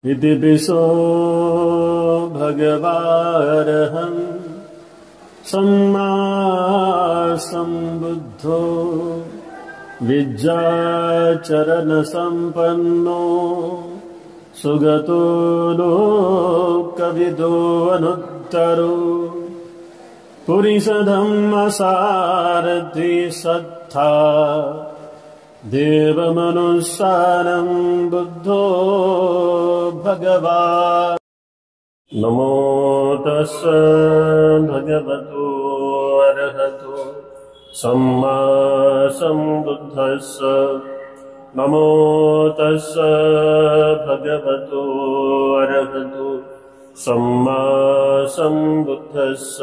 इति पिशो भगवारहं सम्मा सम्बुद्धो विद्याचरणसम्पन्नो सुगतो लोकविदो अनुत्तरो पुरीषधम्मसारथि सत्था देवमनुसारं बुद्धो भगवान्। नमो तस्स भगवतो अरहतो सम्मा सम्बुद्धस्स। नमो तस्स भगवतो अरहतो सम्मा सम्बुद्धस्स।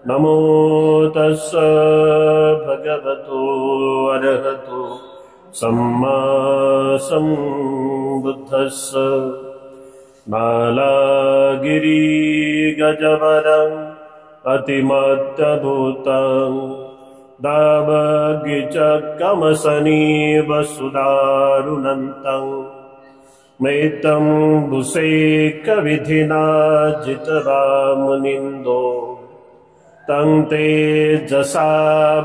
नमो तस्स भगवतो अरहतो सम्मा सम्बुद्धस्स। नालागिरि गजवरं अतिमत्तभूतं दावगिचकमसनीव सुदारुणन्तं मैतं बुसेकविधिना जितवा मुनिन्दो तं तेजसा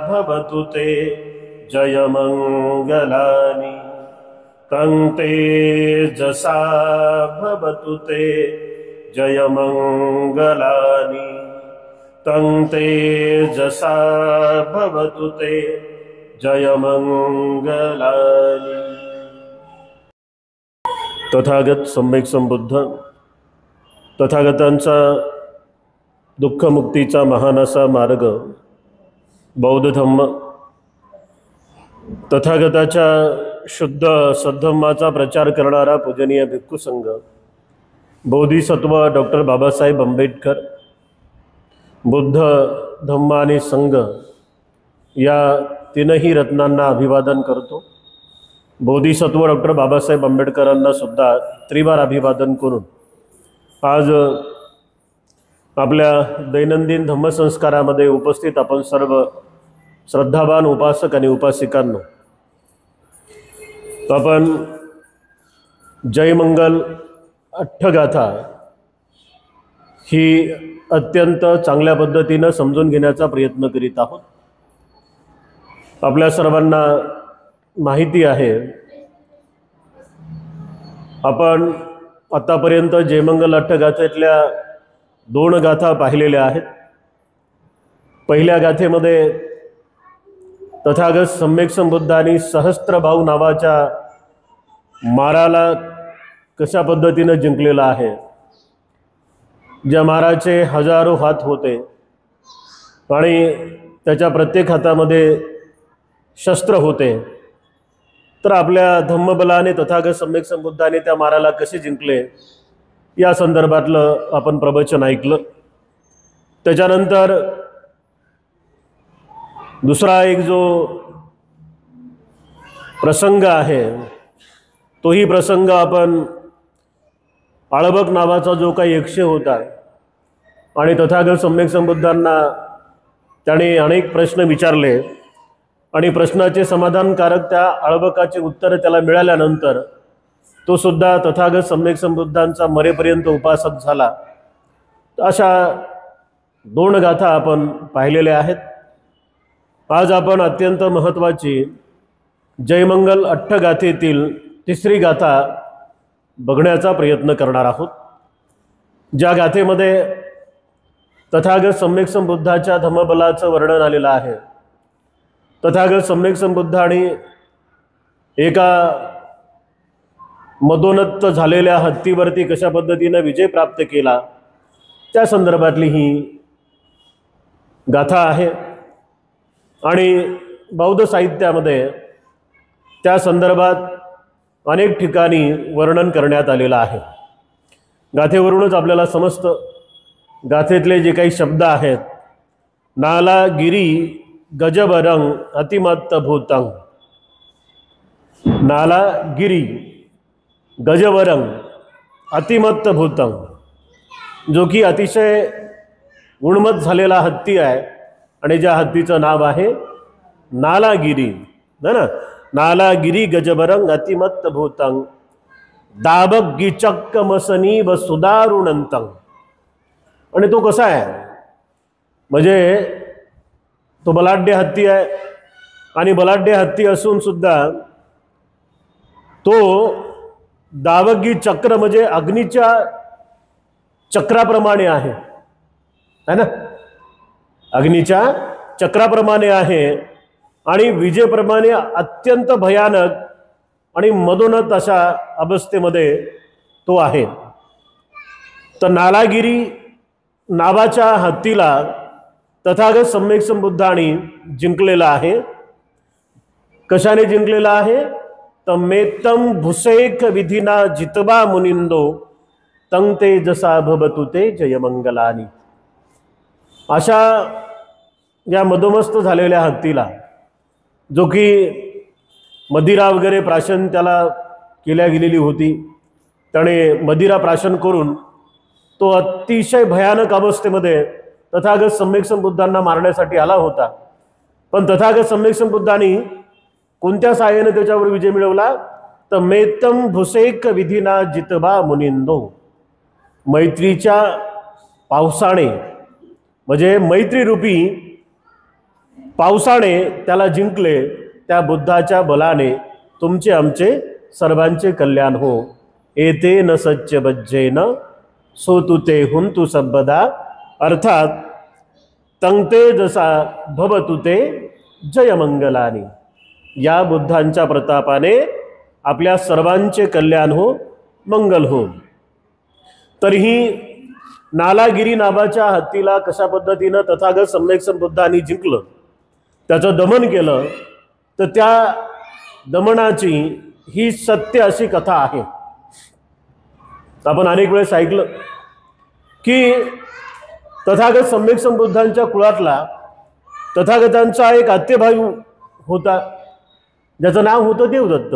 भवतु ते जयमङ्गलानि। तं तेजसा भवतु ते जयमङ्गलानि। तं तेजसा भवतु ते जयमङ्गलानि। तथागत सम्यक संबुद्ध तथागतांचा दुःखमुक्तीचा महान असा मार्ग बौद्ध धम्म, तथागताच्या शुद्ध सद्धम्माचा प्रचार करणारा पूजनीय भिक्खू संघ, बोधिसत्व डॉक्टर बाबासाहेब आंबेडकर, बुद्ध धम्म आणि संघ या तीनही रत्नांना अभिवादन करतो। बोधिसत्व डॉक्टर बाबासाहेब आंबेडकरांना सुद्धा त्रिवार अभिवादन करून आज आपल्या दैनंदिन धम्मसंस्कारामध्ये उपस्थित आपण सर्व श्रद्धावान उपासक आणि उपासिकांनो, आपण जयमंगल अठ्ठगाथा ही अत्यंत चांगल्या पद्धतीने समजून घेण्याचा प्रयत्न करीत आहोत। आपल्या सर्वांना माहिती आहे, आपण आतापर्यंत जयमंगल अठ्ठगाथेतल्या 2 गाथा पाहिलेल्या आहेत। पहिल्या गाथेमध्ये तथागत सम्यक संबुद्धांनी सहस्त्रभाऊ नावाच्या माराला कशा पद्धतीने जिंकलेला आहे, ज्या माराचे हजारो हात होते आणि त्याच्या प्रत्येक हातामध्ये शस्त्र होते, तर आपल्या धम्मबलाने तथागत सम्यक संबुद्धांनी त्या माराला कसे जिंकले या संदर्भातलं आपण प्रवचन ऐकलं। त्याच्यानंतर दुसरा एक जो प्रसंग आहे, तोही प्रसंग आपण आळबक नावाचा जो काही यक्ष होता आणि तथागत सम्यक संबुद्धांना त्याने अनेक प्रश्न विचारले आणि प्रश्नाचे समाधानकारक त्या आळबकाचे उत्तर त्याला मिळाल्यानंतर तो सुद्धा तथागत सम्यक संबुद्धांचा मरेपर्यंत उपासक झाला। अशा 2 गाथा आपण पाहिलेल्या आहेत। आज आपण अत्यंत महत्त्वाची जयमंगल अठ्ठगाथेतील 3री गाथा बघण्याचा प्रयत्न करणार आहोत, ज्या गाथेमध्ये तथागत सम्यक संबुद्धाच्या धम्मबलाचं वर्णन आलेलं आहे। तथागत सम्यक संबुद्धांनी एका मदोन्नत झालेल्या हत्तीवरती कशा पद्धतीने विजय प्राप्त केला त्या संदर्भातली ही गाथा आहे आणि बौद्ध साहित्यामध्ये त्या संदर्भात अनेक ठिकाणी वर्णन करण्यात आलेलं आहे। गाथेवरूनच आपल्याला समजतं, गाथेतले जे काही शब्द आहेत, नालागिरी गजवरं अतिमत्त भूतं, नालागिरी गजवरं अतिमत्त भूतं, जो की अतिशय उन्मत्त झालेला हत्ती आहे आणि ज्या हत्तीचं नाव आहे नालागिरी, है ना। नालागिरी गजबरंग अतिमत्त भूतंग दाबगीचक्कमसनीब सुदारुणंतं. आणि तो कसा आहे, म्हणजे तो बलाढ्य हत्ती आहे, आणि बलाढ्य हत्ती असून सुद्धा तो दावगी चक्र म्हणजे अग्नीच्या चक्राप्रमाणे आहे, है ना, अग्नीच्या चक्राप्रमाणे आहे आणि विजेप्रमाणे अत्यंत भयानक आणि मदोन्नत अशा अवस्थेमध्ये तो आहे. तर नालागिरी नावाच्या हत्तीला तथागत सम्यक संबुद्धांनी जिंकलेला आहे. कशाने जिंकलेला आहे? तमेतम भुसेक विधिना जितबा मुनिंदो तं तेजसा भवतु ते जयमंगलानी. अशा या मदोमस्त झालेल्या हत्तीला, जो की मदिरा वगैरे प्राशन त्याला केल्या गेलेली होती, त्याने मदिरा प्राशन करून तो अतिशय भयानक अवस्थेमध्ये तथागत सम्यक संबुद्धांना मारण्यासाठी आला होता. पण तथागत सम्यक संबुद्धांनी कोणत्या साहाय्याने त्याच्यावर विजय मिळवला? तर मेतम भुसेक विधिना जितबा मुनिंदो, मैत्रीच्या पावसाने म्हणजे मैत्रीरूपी पावसाने त्याला जिंकले. त्या बुद्धाच्या बलाने तुमचे आमचे सर्वांचे कल्याण हो. एते न सच्च बज्जेन सोतुते हुंतु सबदा, अर्थात तंगते जसा भवतुते जयमंगलानी. या बुद्धांच्या प्रतापाने आपल्या सर्वांचे कल्याण हो, मंगल हो. तरीही नालागिरी नावाच्या हत्तीला कशा पद्धतीनं तथागत सम्यक संबुद्धांनी जिंकलं, त्याचं दमन केलं, तर त्या दमनाची ही सत्य अशी कथा आहे. आपण अनेक वेळेस ऐकलं की तथागत सम्यक संबुद्धांच्या कुळातला तथागतांचा एक आत्यभाऊ होता, ज्याचं नाव होतं देवदत्त,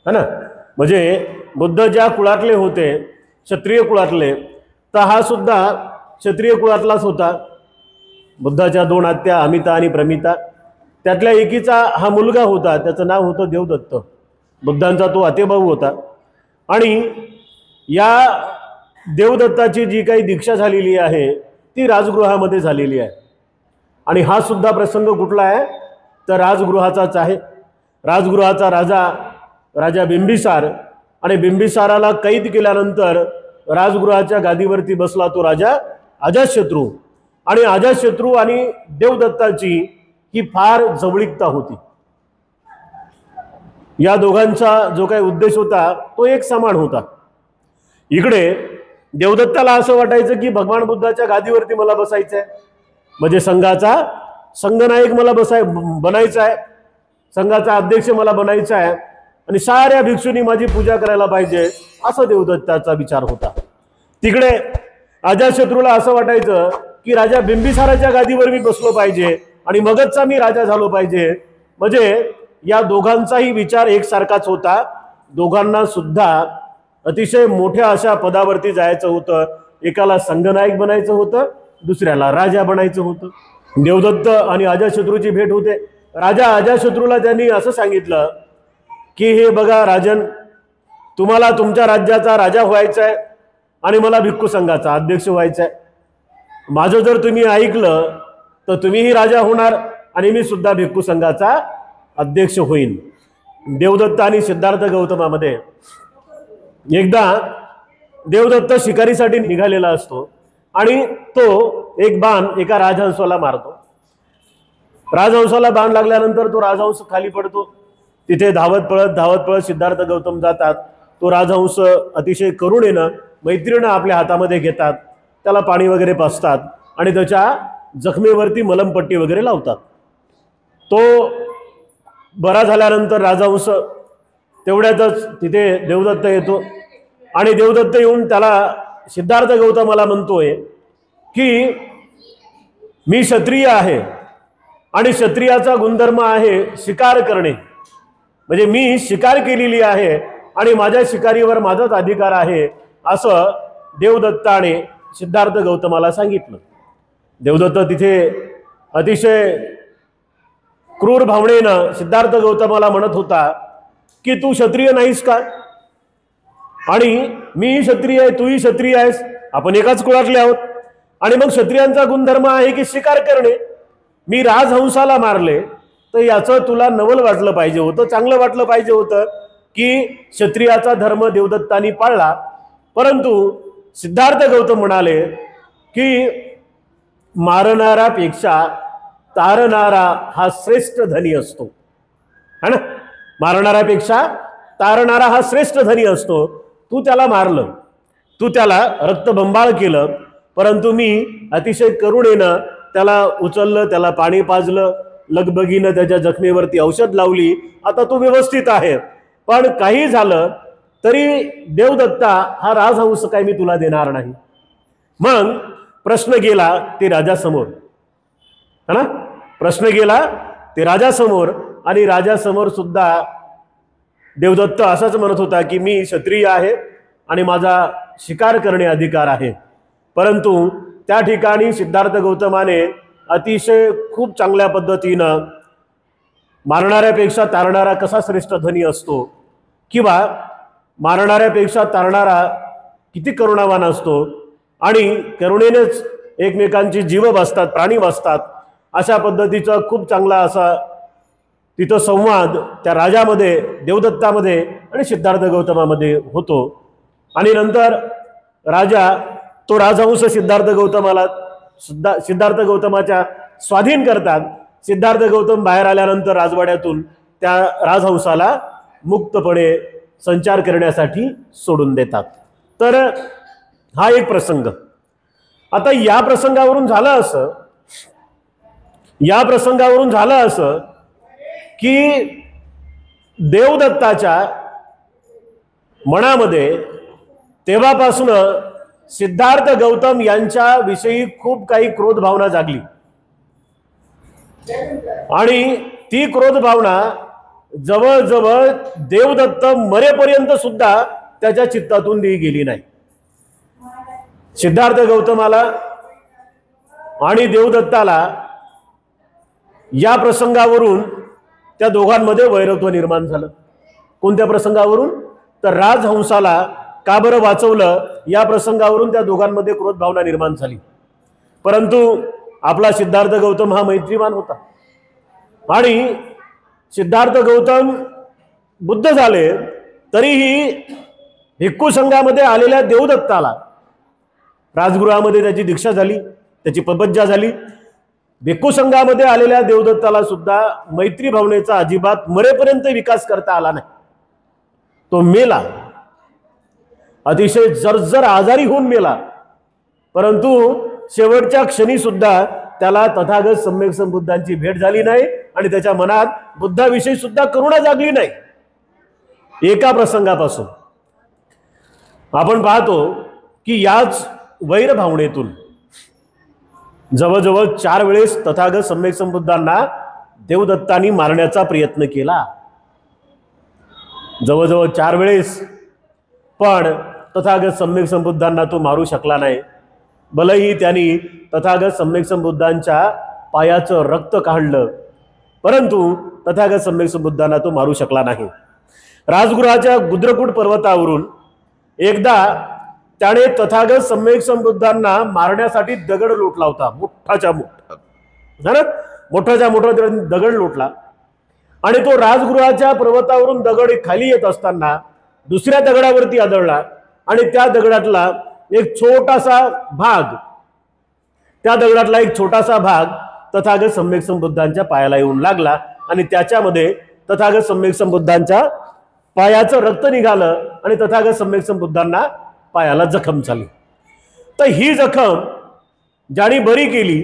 है ना. म्हणजे बुद्ध ज्या कुळातले होते, क्षत्रिय कुळातले, तर हा सुद्धा क्षत्रिय कुळातलाच होता. बुद्धाच्या 2 आत्या अमिता आणि प्रमिता, त्यातल्या एकीचा हा मुलगा होता, त्याचं नाव होतं देवदत्त. बुद्धांचा तो आतेभाऊ होता. आणि या देवदत्ताची जी काही दीक्षा झालेली आहे ती राजगृहामध्ये झालेली आहे. आणि हा सुद्धा प्रसंग कुठला आहे? तर राजगृहाचाच आहे. राजगृहाचा राजा बिंबिसार, आणि बिंबिसाराला कैद केल्यानंतर राजगृहाच्या गादीवरती बसला तो राजा अजातशत्रू. आणि अजातशत्रू आणि देवदत्ताची ही फार जवळीकता होती. या दोघांचा जो काही उद्देश होता तो एक समान होता. इकडे देवदत्ताला असं वाटायचं की भगवान बुद्धाच्या गादीवरती मला बसायचं आहे, म्हणजे संघाचा संघनायक मला बनायचा आहे, संघाचा अध्यक्ष मला बनायचा आहे, आणि साऱ्या भिक्षूंनी माझी पूजा करायला पाहिजे, असं देवदत्ताचा विचार होता. तिकडे अजातशत्रूला असं वाटायचं की राजा बिंबिसाराच्या गादीवर मी बसलो पाहिजे आणि मगचचा मी राजा झालो पाहिजे. म्हणजे या दोघांचाही विचार एकसारखाच होता. दोघांना सुद्धा अतिशय मोठ्या अशा पदावरती जायचं होतं. एकाला संघनायक बनायचं होतं, दुसऱ्याला राजा बनायचं होतं. देवदत्त आणि अजातशत्रूची भेट होते. राजा अजातशत्रूला त्यांनी असं सांगितलं की हे बघा राजन, तुम्हाला तुमच्या राज्याचा राजा व्हायचा आहे आणि मला भिक्खू संघाचा अध्यक्ष व्हायचा आहे. माझं जर तुम्ही ऐकलं तर तुम्हीही राजा होणार आणि मी सुद्धा भिक्खू संघाचा अध्यक्ष होईन. देवदत्त आणि सिद्धार्थ गौतमामध्ये एकदा देवदत्त शिकारीसाठी निघालेला असतो आणि तो एक बाण एका राजहंसाला मारतो. राजहंसाला बाण लागल्यानंतर तो राजहंस खाली पडतो. तिथे धावत पळत सिद्धार्थ गौतम जातात. तो राजहंस अतिशय करुणेनं मैत्रीनं आपल्या हातामध्ये घेतात, त्याला पाणी वगैरे पाजतात आणि त्याच्या जखमेवरती मलमपट्टी वगैरे लावतात. तो बरा झाल्यानंतर राजहंस तेवढ्यातच तिथे देवदत्त येतो आणि देवदत्त येऊन त्याला सिद्धार्थ गौतमाला म्हणतोय की मी क्षत्रिय आहे आणि क्षत्रियाचा गुणधर्म आहे शिकार करणे, म्हणजे मी शिकार केलेली आहे आणि माझ्या शिकारीवर माझाच अधिकार आहे, असं देवदत्ताने सिद्धार्थ गौतमाला सांगितलं. देवदत्त तिथे अतिशय क्रूर भावनेनं सिद्धार्थ गौतमाला म्हणत होता की तू क्षत्रिय नाहीस का? आणि मी क्षत्रिय आहे, तूही क्षत्रिय आहेस, आपण एकाच कुळातले आहोत. आणि मग क्षत्रियांचा गुणधर्म आहे की शिकार करणे. मी राजहंसाला मारले तर याचं तुला नवल वाटलं पाहिजे होतं, चांगलं वाटलं पाहिजे होतं की क्षत्रियाचा धर्म देवदत्तानी पाळला. परंतु सिद्धार्थ गौतम म्हणाले की मारणारापेक्षा तारणारा हा श्रेष्ठ धनी असतो, है ना. मारणाऱ्यापेक्षा तारणारा हा श्रेष्ठ धनी असतो. तू त्याला मारलं, तू त्याला रक्तबंबाळ केलं, परंतु मी अतिशय करुणेनं त्याला उचललं, त्याला पाणी पाजलं, लगबगीनं त्याच्या जखमेवरती औषध लावली. आता तू व्यवस्थित आहे. पण काही झालं तरी देवदत्ता हा राजहंस काय मी तुला देणार नाही. मग प्रश्न गेला ते राजासमोर, है ना. प्रश्न गेला ते राजासमोर आणि राजासमोर सुद्धा देवदत्त असाच म्हणत होता की मी क्षत्रिय आहे आणि माझा शिकार करणे अधिकार आहे. परंतु त्या ठिकाणी सिद्धार्थ गौतमाने अतिशय खूप चांगल्या पद्धतीनं मारणाऱ्यापेक्षा तारणारा कसा श्रेष्ठ धनी असतो किंवा मारणाऱ्यापेक्षा तारणारा किती करुणावान असतो आणि करुणेनेच एकमेकांची जीव वाचतात, प्राणी वाचतात, अशा पद्धतीचा खूप चांगला असा तिथं संवाद त्या राजामध्ये, देवदत्तामध्ये आणि सिद्धार्थ गौतमामध्ये होतो. आणि नंतर राजा तो राजहंस सिद्धार्थ गौतमाच्या स्वाधीन करतात. सिद्धार्थ गौतम बाहेर आल्यानंतर राजवाड्यातून त्या राजहंसाला मुक्तपणे संचार करण्यासाठी सोडून देतात. तर हा एक प्रसंग. आता या प्रसंगावरून झालं असं की देवदत्ताच्या मनामध्ये तेव्हापासून सिद्धार्थ गौतम यांच्या विषयी खूप काही क्रोध भावना जागली आणि ती क्रोध भावना जवळजवळ देवदत्त मरेपर्यंत सुद्धा त्याच्या चित्तातून गेली नाही. सिद्धार्थ गौतमाला आणि देवदत्ताला या प्रसंगावरून त्या दोघांमध्ये वैरत्व निर्माण झालं. कोणत्या प्रसंगावरून? तर राजहंसाला का बरं वाचवलं या प्रसंगावरून त्या दोघांमध्ये क्रोध भावना निर्माण झाली. परंतु आपला सिद्धार्थ गौतम हा मैत्रीवान होता आणि सिद्धार्थ गौतम बुद्ध झाले तरीही भिक्खू संघामध्ये आलेल्या देवदत्ताला राजगृहामध्ये त्याची दीक्षा झाली, त्याची पदज्जा झाली. भिक्खू संघामध्ये आलेल्या देवदत्ताला सुद्धा मैत्री भावनेचा अजिबात मरेपर्यंत विकास करता आला नाही. तो मेला, अतिशय जर्जर आजारी होऊन मेला. परंतु शेवटच्या क्षणी सुद्धा त्याला तथागत सम्यक संबुद्धांची भेट झाली नाही आणि त्याच्या मनात बुद्धाविषयी सुद्धा करुणा जागली नाही. एका प्रसंगापासून आपण पाहतो की याच वैर भावनेतून जवळजवळ 4 वेळेस तथागत सम्यक संबुद्धांना देवदत्तांनी मारण्याचा प्रयत्न केला. जवळजवळ 4 वेळेस. पण तथागत सम्यक संबुद्धांना तो मारू शकला नाही. भलेही त्यांनी तथागत सम्यक संबुद्धांच्या पायाचं रक्त काढलं, परंतु तथागत सम्यक संबुद्धांना तो मारू शकला नाही. राजगृहाच्या गुद्रकूट पर्वतावरून एकदा त्याने तथागत सम्यक संबुद्धांना मारण्यासाठी दगड लोटला होता. मोठाच्या मोठा दगड लोटला आणि तो राजगृहाच्या पर्वतावरून दगड खाली येत असताना दुसऱ्या दगडावरती आदळला आणि त्या दगडातला एक छोटासा भाग तथागत सम्यक संबुद्धांच्या पायाला येऊन लागला आणि त्याच्यामध्ये तथागत सम्यक संबुद्धांच्या पायाचं रक्त निघालं आणि तथागत सम्यक संबुद्धांना पायाला जखम झाली. तर ही जखम ज्याने बरी केली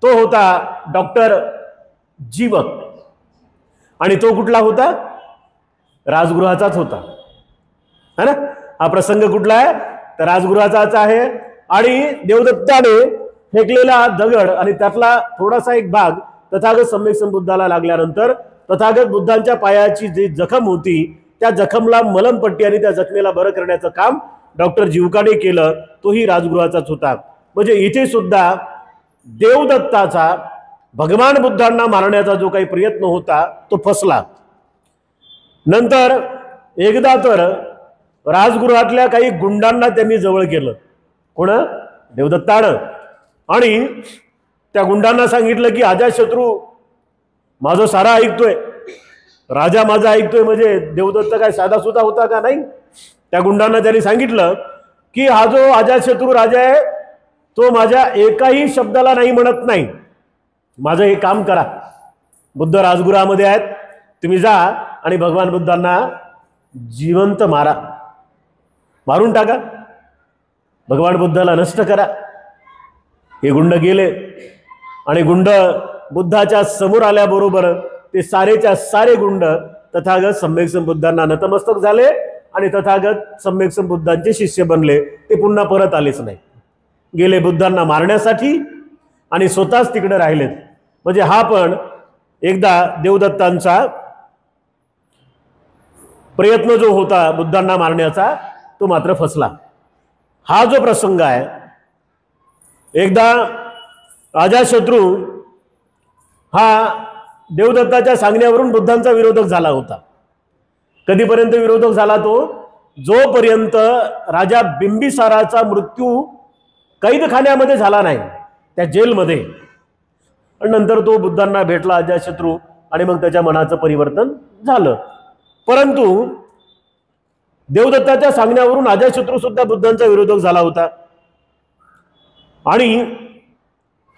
तो होता डॉक्टर जीवक. आणि तो कुठला होता? राजगृहाचाच होता, है ना. हा प्रसंग कुठला आहे? तर राजगृहाचाच आहे. आणि देवदत्ताने फेकलेला दगड आणि त्यातला थोडासा एक भाग तथागत सम्यक संबुद्धाला लागल्यानंतर तथागत बुद्धांच्या पायाची जी जखम होती त्या जखमला मलमपट्टी आणि त्या जखमेला बरं करण्याचं काम डॉक्टर जीवकाने केलं. तोही राजगृहाचाच होता. म्हणजे इथे सुद्धा देवदत्ताचा भगवान बुद्धांना मारण्याचा जो काही प्रयत्न होता तो फसला. नंतर एकदा तर राजगृहातल्या काही गुंडांना त्यांनी जवळ केलं. कोण? देवदत्तानं. आणि त्या गुंडांना सांगितलं की अजातशत्रू माझं सारा ऐकतोय, राजा माझा ऐकतोय. म्हणजे देवदत्त काय साधा सुद्धा होता का? नाही. त्या गुंडांना त्यांनी सांगितलं की हा जो अजातशत्रू राजा आहे तो माझ्या एकाही शब्दाला नाही म्हणत नाही, माझं हे काम करा. बुद्ध राजगृहामध्ये आहेत, तुम्ही जा आणि भगवान बुद्धांना जिवंत मारा, मारून टाका, भगवान बुद्धाला नष्ट करा. हे गुंड गेले आणि गुंड बुद्धाच्या समोर आल्याबरोबर ते सारेच्या सारे गुंड तथागत सम्यक संबुद्धांना नतमस्तक झाले आणि तथागत सम्यक संबुद्धांचे शिष्य बनले. ते पुन्हा परत आलेच नाही, गेले बुद्धांना मारण्यासाठी आणि स्वतःच तिकडे राहिलेत. म्हणजे हा पण एकदा देवदत्तांचा प्रयत्न जो होता बुद्धांना मारण्याचा तो मात्र फसला. हा जो प्रसंग आहे, एकदा अजातशत्रू हा देवदत्ताच्या सांगण्यावरून बुद्धांचा विरोधक झाला होता. कधीपर्यंत विरोधक झाला तो? जोपर्यंत राजा बिंबिसाराचा मृत्यू कैदखान्यामध्ये झाला नाही, त्या जेलमध्ये. आणि नंतर तो बुद्धांना भेटला अजातशत्रू आणि मग त्याच्या मनाचं परिवर्तन झालं. परंतु देवदत्ताच्या सांगण्यावरून अजातशत्रू सुद्धा बुद्धांचा विरोधक झाला होता. आणि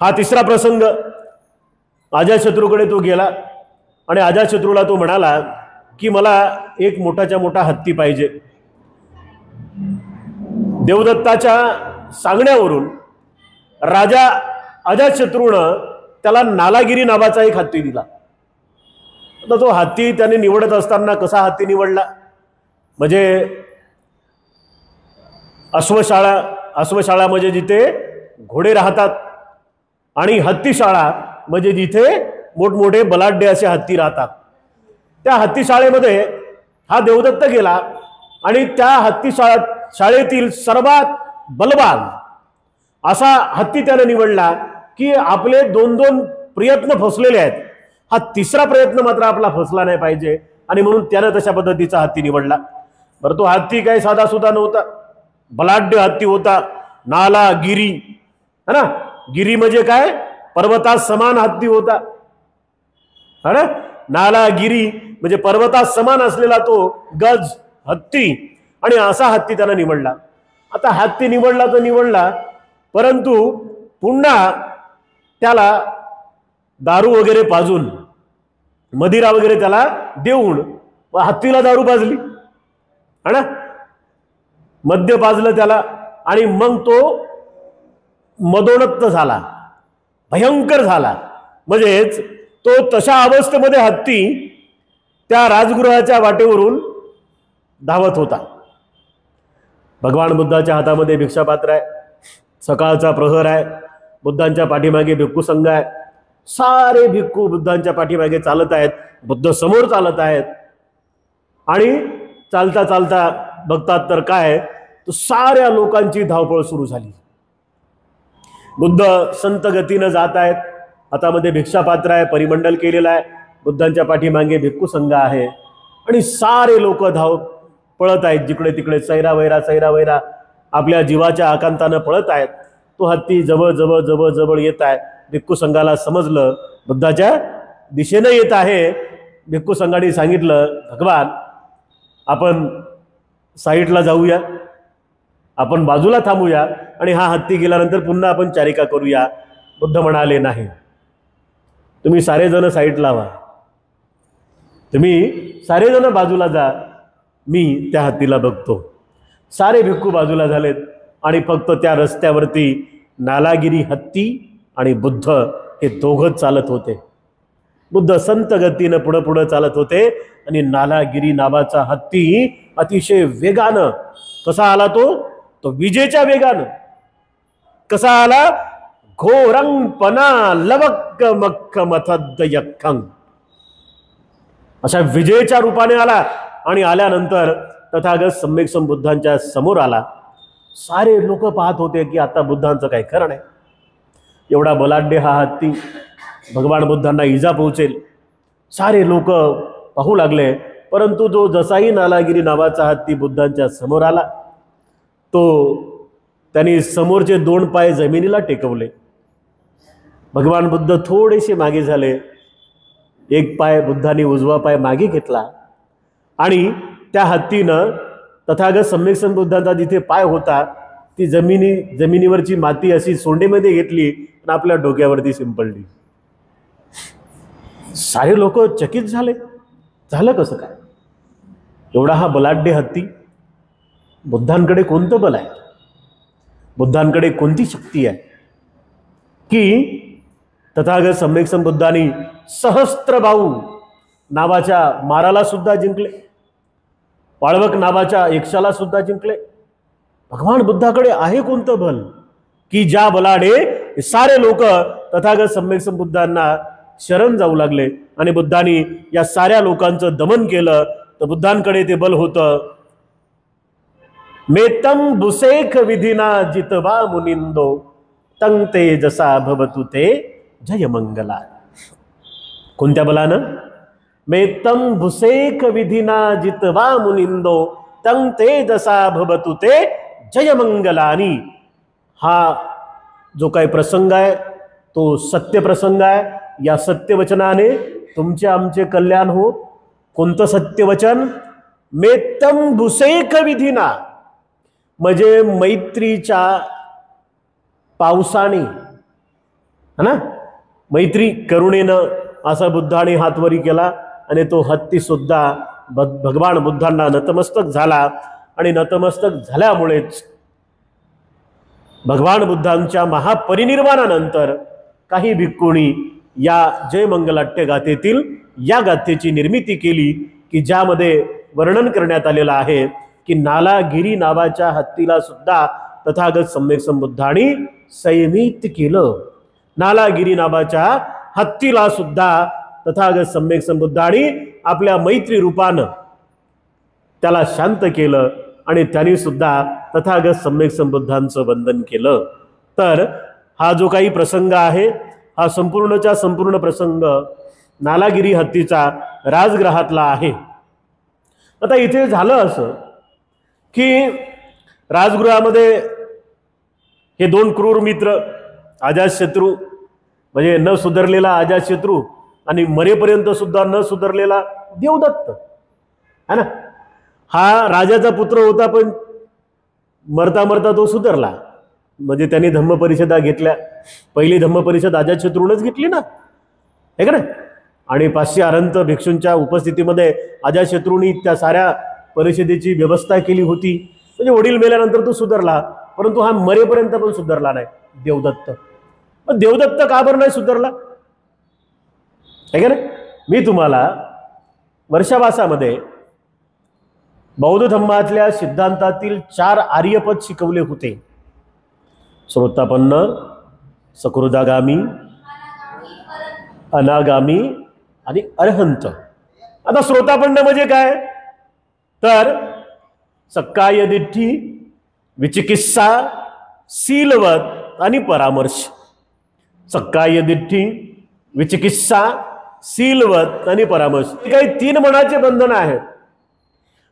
हा तिसरा प्रसंग, अजातशत्रूकडे तो गेला आणि अजातशत्रूला तो म्हणाला की मला एक मोठाच्या मोठा हत्ती पाहिजे. देवदत्ताच्या सांगण्यावरून राजा अजातशत्रूनं त्याला नालागिरी नावाचा एक हत्ती दिला. तर तो हत्ती त्याने निवडत असताना कसा हत्ती निवडला? म्हणजे अश्वशाळा म्हणजे जिथे घोडे राहतात आणि हत्तीशाळा म्हणजे जिथे मोठमोठे बलाढ्य असे हत्ती राहतात. त्या हत्तीशाळेमध्ये हा देवदत्त गेला आणि त्या हत्तीशाळेतील सर्वात बलवान असा हत्ती त्याने निवडला की आपले 2-2 प्रयत्न फसलेले आहेत, हा तिसरा प्रयत्न मात्र आपला फसला नाही पाहिजे. आणि म्हणून त्यानं तशा पद्धतीचा हत्ती निवडला. बरं, तो हत्ती काही साधा सुद्धा नव्हता, बलाढ्य हत्ती होता. नाला गिरी है ना, गिरी म्हणजे काय? पर्वतात समान हत्ती होता है ना. नाला गिरी म्हणजे पर्वतात समान असलेला तो गज हत्ती. आणि असा हत्ती त्यानं निवडला. आता हत्ती निवडला तर निवडला, परंतु पुन्हा त्याला दारू वगैरे पाजून, मदिरा वगैरे त्याला देऊन हत्तीला दारू पाजली है ना, मद्य पाजलं त्याला. आणि मग तो मदोन्नत झाला, भयंकर झाला. म्हणजेच तो तशा अवस्थेमध्ये हत्ती त्या राजगृहाच्या वाटेवरून धावत होता. भगवान बुद्धाच्या हातामध्ये भिक्षापात्र आहे, सकाळचा प्रहर आहे, बुद्धांच्या पाठीमागे भिक्खू संघ आहे. सारे भिक्खू बुद्धांच्या पाठीमागे चालत आहेत, बुद्ध समोर चालत आहेत. आणि चालता चालता बघतात तर काय, तो साऱ्या लोकांची धावपळ सुरू झाली. बुद्ध संत गतीनं जात आहेत, हातामध्ये भिक्षापात्र आहे, परिमंडल केलेलं आहे, बुद्धांच्या पाठीमागे भिक्खू संघ आहे. आणि सारे लोक पळत आहेत जिकडे तिकडे, सैरावैरा आपल्या जीवाच्या आकांतानं पळत आहेत. तो हत्ती जवळ जवळ जवळ जवळ येत आहे. भिक्खू संघाला समजलं बुद्धाच्या दिशेनं येत आहे. भिक्खू संघाने सांगितलं, भगवान आपण साईडला जाऊया, आपण बाजूला थांबूया आणि हा हत्ती गेल्यानंतर पुन्हा आपण चारिका करूया. बुद्ध म्हणाले, नाही, तुम्ही सारेजण साईडला व्हा, तुम्ही सारेजण बाजूला जा, मी त्या हत्तीला बघतो. सारे भिक्खू बाजूला झालेत आणि फक्त त्या रस्त्यावरती नालागिरी हत्ती आणि बुद्ध हे दोघंच चालत होते. बुद्ध संत गतीनं पुढं पुढं चालत होते आणि नालागिरी नावाचा हत्ती अतिशय वेगानं कसा आला, तो विजेच्या वेगानं कसा आला, घोरंगपणा लवक्क मक्क मथद यक्खं, अशा विजेच्या रूपाने आला. आणि आल्यानंतर तथागत सम्यक संबुद्धांच्या समोर आला. सारे लोक पाहत होते की आता बुद्धांचं काय खरं नाही, एवढा बलाढ्य हा हत्ती भगवान बुद्धांना इजा पोहोचेल. सारे लोक पाहू लागले परंतु जो जसाही नालागिरी नावाचा हत्ती बुद्धांच्या समोर आला, तो त्यांनी समोरचे 2 पाय जमिनीला टेकवले. भगवान बुद्ध थोडेसे मागे झाले. एक पाय बुद्धांनी उजवा पाय मागे घेतला आणि त्या हत्तीनं तथागत सम्यक संबुद्धांचा जिथे पाय होता ती जमिनीवरची माती अशी सोंडेमध्ये घेतली आणि आपल्या डोक्यावरती शिंपडली. सारे लोक चकित झाले. झालं कसं काय? एवढा हा बलाढ्य हत्ती, बुद्धांकडे कोणतं बल आहे, बुद्धांकडे कोणती शक्ती आहे की तथागत सम्यक संबुद्धांनी सहस्त्रबाहू नावाच्या माराला सुद्धा जिंकले, वाळवक नावाच्या यक्षाला सुद्धा जिंकले. भगवान बुद्धाकडे आहे कोणतं बल की ज्या बलाने सारे लोक तथागत सम्यक संबुद्धांना शरण जाऊ लागले आणि बुद्धांनी या साऱ्या लोकांचं दमन केलं. तर बुद्धांकडे ते बल होतं. मेतम बुसेख विधिना जितवा मुनिंदो तंग तेजसा भवतु ते जय मंगला. कोणत्या बलानं? मेतम भुसेख विधिना जितवा मुनिंदो तंग तेजसा भवतु ते जय मंगलानी. हा जो काही प्रसंग आहे तो सत्य प्रसंग आहे. या सत्यवचनाने तुमचे आमचे कल्याण हो. कोणतं सत्यवचन? मेतम भुसेख विधिना म्हणजे मैत्रीच्या पावसाने, है ना, मैत्री करुणेनं असा बुद्धाने हातवरी केला आणि तो हत्ती सुद्धा भगवान बुद्धांना नतमस्तक झाला. आणि नतमस्तक झाल्यामुळेच भगवान बुद्धांच्या महापरिनिर्वाणानंतर काही भिक्खूंनी या जय मंगलाट्य गाथेतील या गाथेची निर्मिती केली की ज्यामध्ये वर्णन करण्यात आलेलं आहे की नालागिरी नावाच्या हत्तीला सुद्धा तथागत सम्यक संबुद्धांनी संयमित केलं. नालागिरी नावाच्या हत्तीला सुद्धा तथागत सम्यक संबुद्धांनी आपल्या मैत्री रूपानं त्याला शांत केलं आणि त्यांनी सुद्धा तथागत सम्यक संबुद्धांचं वंदन केलं. तर हा जो काही प्रसंग आहे हा संपूर्णच्या संपूर्ण प्रसंग नालागिरी हत्तीचा राजगृहातला आहे. आता इथे झालं असं की राजगृहामध्ये हे 2 क्रूर मित्र, अजातशत्रू म्हणजे न सुधारलेला अजातशत्रू आणि मरेपर्यंत सुद्धा न सुधारलेला देवदत्त, है ना. हा राजाचा पुत्र होता पण मरता मरता तो सुधारला. म्हणजे त्यांनी धम्मपरिषदा घेतल्या. पहिली धम्मपरिषद अजातशत्रूनच घेतली ना, हे का नाही. आणि 500 अनंत भिक्षूंच्या उपस्थितीमध्ये अजातशत्रूंनी त्या साऱ्या परिषदेची व्यवस्था केली होती. म्हणजे वडील मेल्यानंतर तो सुधारला, परंतु हा मरेपर्यंत पण सुधारला नाही देवदत्त. मग देवदत्त का बरं नाही सुधारला, हे का नाही. मी तुम्हाला वर्षावासामध्ये बौद्ध धम्मातल्या सिद्धांतातील 4 आर्यपद शिकवले होते. श्रोतापन्न, सकृदागामी, अनागामी आणि अरहंत. आता श्रोतापन्न म्हणजे काय? तर सक्काय दिठ्ठी, विचिकित्सा, सीलवत आणि परामर्श. सक्काय दिठ्ठी, विचिकित्सा, सीलवत आणि परामर्श. काही 3 मनाचे बंधन आहेत.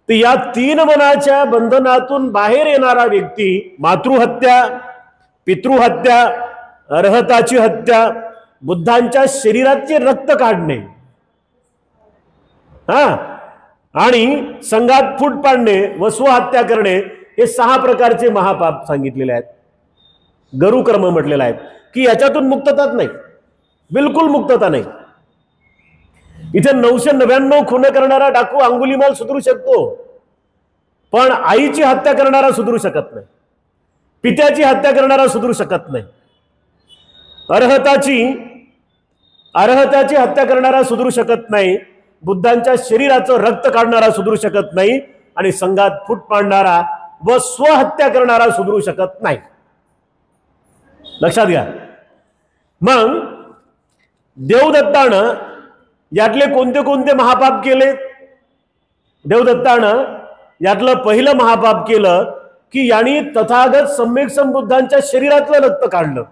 तर या 3 मनाच्या बंधनातून बाहेर येणारा व्यक्ती मातृहत्या, पितृहत्या, अर्हताची हत्या, बुद्धांच्या शरीराचे रक्त काढणे, आणि संघात फूट पाडणे व स्वहत्या करणे, हे 6 प्रकारचे महापाप सांगितलेले आहेत. गरुकर्म म्हटलेलं आहे की याच्यातून मुक्तताच नाही, बिलकुल मुक्तता नाही. इथे 999 खून करणारा डाकू अंगुलीमाल सुधरू शकतो, पण आईची हत्या करणारा सुधरू शकत नाही, पित्याची हत्या करणारा सुधरू शकत नाही, अर्हताची हत्या करणारा सुधरू शकत नाही, बुद्धांच्या शरीराचं रक्त काढणारा सुधरू शकत नाही, आणि संघात फूट पाडणारा व स्वहत्या करणारा सुधरू शकत नाही. लक्षात घ्या. मग देवदत्तानं यातले कोणते कोणते महापाप केले? देवदत्तानं यातलं पहिलं महापाप केलं की यांनी तथागत सम्यक संबुद्धांच्या शरीरातलं रक्त काढलं.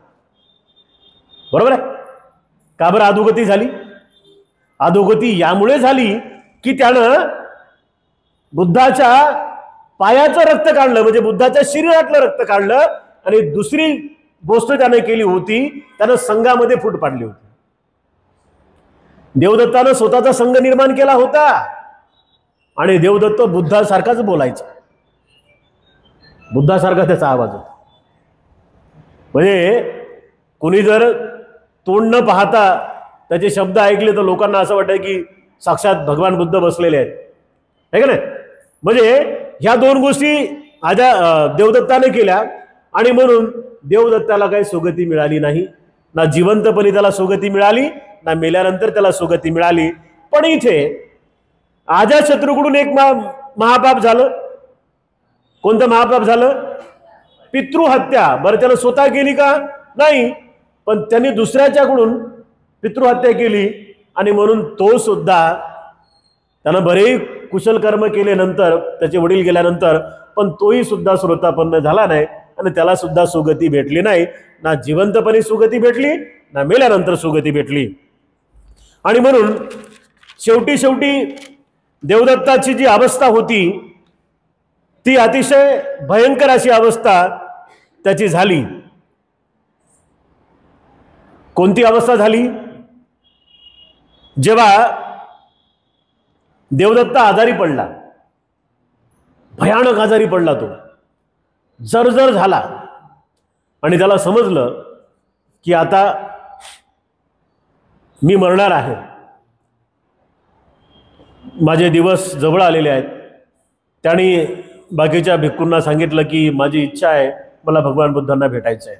बरोबर आहे का? बरं अधोगती झाली. अधोगती यामुळे झाली की त्यानं बुद्धाच्या पायाचं रक्त काढलं, म्हणजे बुद्धाच्या शरीरातलं रक्त काढलं. आणि दुसरी गोष्ट त्याने केली होती, त्यानं संघामध्ये फूट पाडली होती. देवदत्तानं स्वतःचा संघ निर्माण केला होता आणि देवदत्त बुद्धासारखाच बोलायचा, बुद्धासारखा त्याचा आवाज होता. म्हणजे कोणी जर तोंड न पाहता त्याचे शब्द ऐकले तर लोकांना असं वाटतं की साक्षात भगवान बुद्ध बसलेले आहेत, है का नाही. म्हणजे ह्या दोन गोष्टी देवदत्ताने केल्या आणि म्हणून देवदत्ताला काही सुगती मिळाली नाही. ना जिवंतपणी त्याला सुगती मिळाली, ना मेल्यानंतर त्याला सुगती मिळाली. पण इथे अजातशत्रूकडून एक महापाप झालं. कोणतं महापाप झालं? पितृहत्या. बरं, त्यानं स्वतः केली का? नाही, पण त्यांनी दुसऱ्याच्याकडून पितृहत्या केली आणि म्हणून तो सुद्धा, त्यानं बरेही कुशल कर्म केले नंतर, त्याचे वडील गेल्यानंतर, पण तोही सुद्धा श्रोतापन्न झाला नाही आणि त्याला सुद्धा सुगती भेटली नाही. ना जिवंतपणे सुगती भेटली, ना मेल्यानंतर सुगती भेटली. आणि म्हणून शेवटी देवदत्ताची जी अवस्था होती ती अतिशय भयंकर अशी अवस्था त्याची झाली. कोणती अवस्था झाली? जेव्हा देवदत्त आजारी पडला, भयानक आजारी पडला, तो जर्जर झाला आणि त्याला समजलं की आता मी मरणार आहे, माझे दिवस जवळ आलेले आहेत. त्याने बाकीच्या भिक्खूंना सांगितलं की माझी इच्छा आहे, मला भगवान बुद्धांना भेटायचं आहे.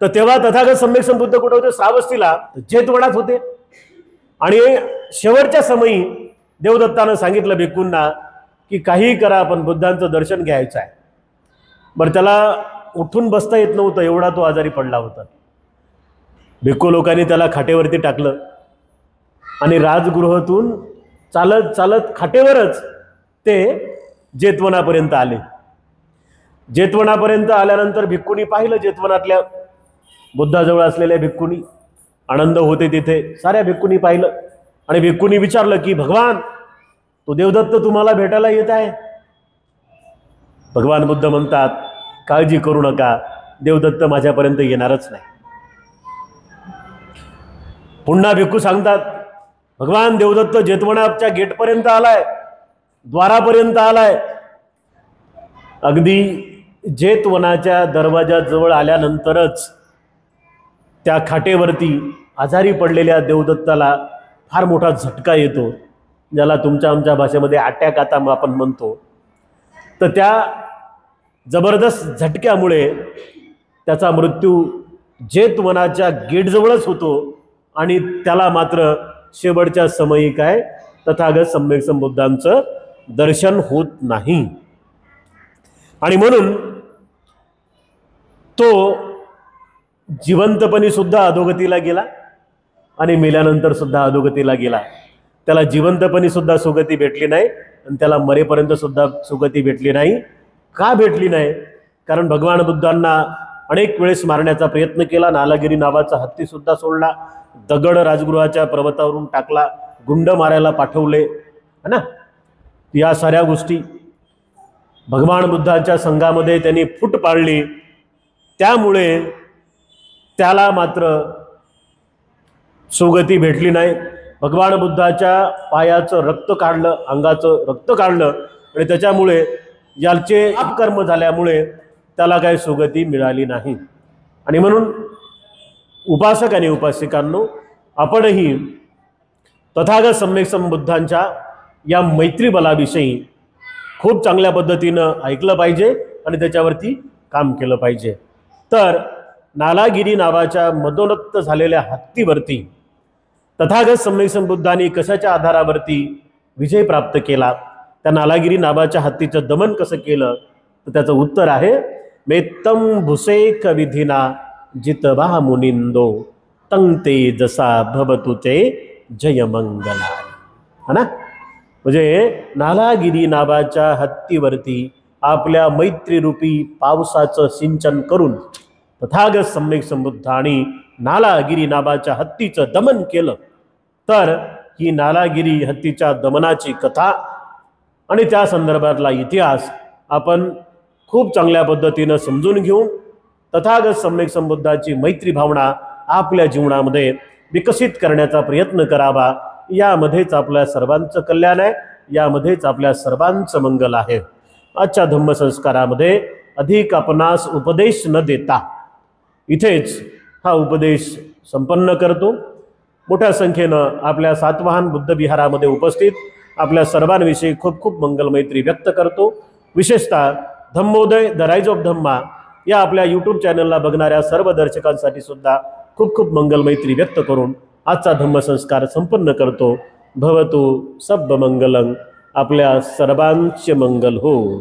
तर तेव्हा तथागत सम्यक संबुद्ध कुठे होते? श्रावस्तीला, जेतवनात होते. आणि शेवटच्या समयी देवदत्तानं सांगितलं भिक्खूंना की काहीही करा, पण बुद्धांचं दर्शन घ्यायचं आहे. बरं, त्याला उठून बसता येत नव्हतं, एवढा तो आजारी पडला होता. भिक्खू लोकांनी त्याला खाटेवरती टाकलं आणि राजगृहातून चालत चालत खाटेवरच ते जेतवनापर्यंत आले. जेतवनापर्यंत आल्यानंतर भिक्खूंनी पाहिलं, जेतवनातल्या बुद्धाजवळ असलेल्या भिक्खूंनी आनंद होते तिथे, साऱ्या भिक्खूंनी पाहिलं आणि भिक्खूंनी विचारलं की भगवान, तो देवदत्त तुम्हाला भेटायला येत आहे. भगवान बुद्ध म्हणतात, काळजी करू नका, देवदत्त माझ्यापर्यंत येणारच नाही. पुन्हा भिक्खू सांगतात, भगवान देवदत्त जेतवनाच्या गेटपर्यंत आलाय, द्वारापर्यंत आलाय. अगदी जेतवनाच्या दरवाजाजवळ आल्यानंतरच त्या खाटेवरती आजारी पडलेल्या देवदत्ताला फार मोठा झटका येतो, ज्याला तुमच्या आमच्या भाषेमध्ये अटॅक आता आपण म्हणतो. तर त्या जबरदस्त झटक्यामुळे त्याचा मृत्यू जेतवनाच्या गेटजवळच होतो आणि त्याला मात्र शेवटच्या समयी काय तथागत सम्यक संबुद्धांचं दर्शन होत नाही. आणि म्हणून तो जिवंतपणी सुद्धा अधोगतीला गेला आणि मेल्यानंतर सुद्धा अधोगतीला गेला. त्याला जिवंतपणी सुद्धा सुगती भेटली नाही आणि त्याला मरेपर्यंत सुद्धा सुगती भेटली नाही. का भेटली नाही? कारण भगवान बुद्धांना अनेक वेळेस मारण्याचा प्रयत्न केला. नालागिरी नावाचा हत्ती सुद्धा सोडला, दगड राजगृहाच्या पर्वतावरून टाकला, गुंड मारायला पाठवले, है ना. या साऱ्या गोष्टी भगवान बुद्धांच्या संघामध्ये त्यांनी फूट पाडली. त्यामुळे त्याला मात्र सुगती भेटली नाही. भगवान बुद्धाच्या पायाचं रक्त काढलं, अंगाचं रक्त काढलं आणि त्याच्यामुळे याचे अपकर्म झाल्यामुळे त्याला काही सुगती मिळाली नाही. आणि म्हणून उपासक आणि उपासिकांनो, आपणही तथागत सम्यक संबुद्धांच्या या मैत्री बलाविषयी खूप चांगल्या पद्धतीनं ऐकलं पाहिजे आणि त्याच्यावरती काम केलं पाहिजे. तर नालागिरी नावाच्या मदोन्नत झालेल्या हत्तीवरती तथागत सम्यक संबुद्धांनी कशाच्या आधारावरती विजय प्राप्त केला, त्या नालागिरी नावाच्या हत्तीचं दमन कसं केलं, तर त्याचं उत्तर आहे मेत्तम भुसेक विधिना जितवा मुनिंदो तं तेजसा भवतुते जयमंगला. है ना. म्हणजे नालागिरी नावाच्या हत्तीवरती आपल्या मैत्रीरूपी पावसाचं सिंचन करून तथागत सम्यक संबुद्धांनी नालागिरी नावाच्या हत्तीचं दमन केलं. तर ही नालागिरी हत्तीच्या दमनाची कथा आणि त्या संदर्भातला इतिहास आपण खूप चांगल्या पद्धतीनं समजून घेऊन तथागत सम्यक संबुद्धाची मैत्री भावना आपल्या जीवनामध्ये विकसित करण्याचा प्रयत्न करावा। यामध्येच आपल्या सर्वांचं कल्याण आहे, यामध्येच आपल्या सर्वांचं मंगल आहे। आजच्या धम्मसंस्कारामध्ये अधिक आपणास उपदेश न देता इथेच हा उपदेश संपन्न करतो। मोठ्या संख्येनं आपल्या सातवाहन बुद्ध विहारामध्ये उपस्थित आपल्या सर्वांविषयी खूप खूप मंगलमैत्री व्यक्त करतो। विशेषतः धम्मोदय द राईज ऑफ धम्मा या आपल्या यूट्यूब चॅनलला बघणाऱ्या सर्व दर्शकांसाठी सुद्धा खूप खूप मंगलमैत्री व्यक्त करून आजचा धम्मसंस्कार संपन्न करतो। भवतु सब मंगलं, आपल्या सर्वांचे मंगल हो।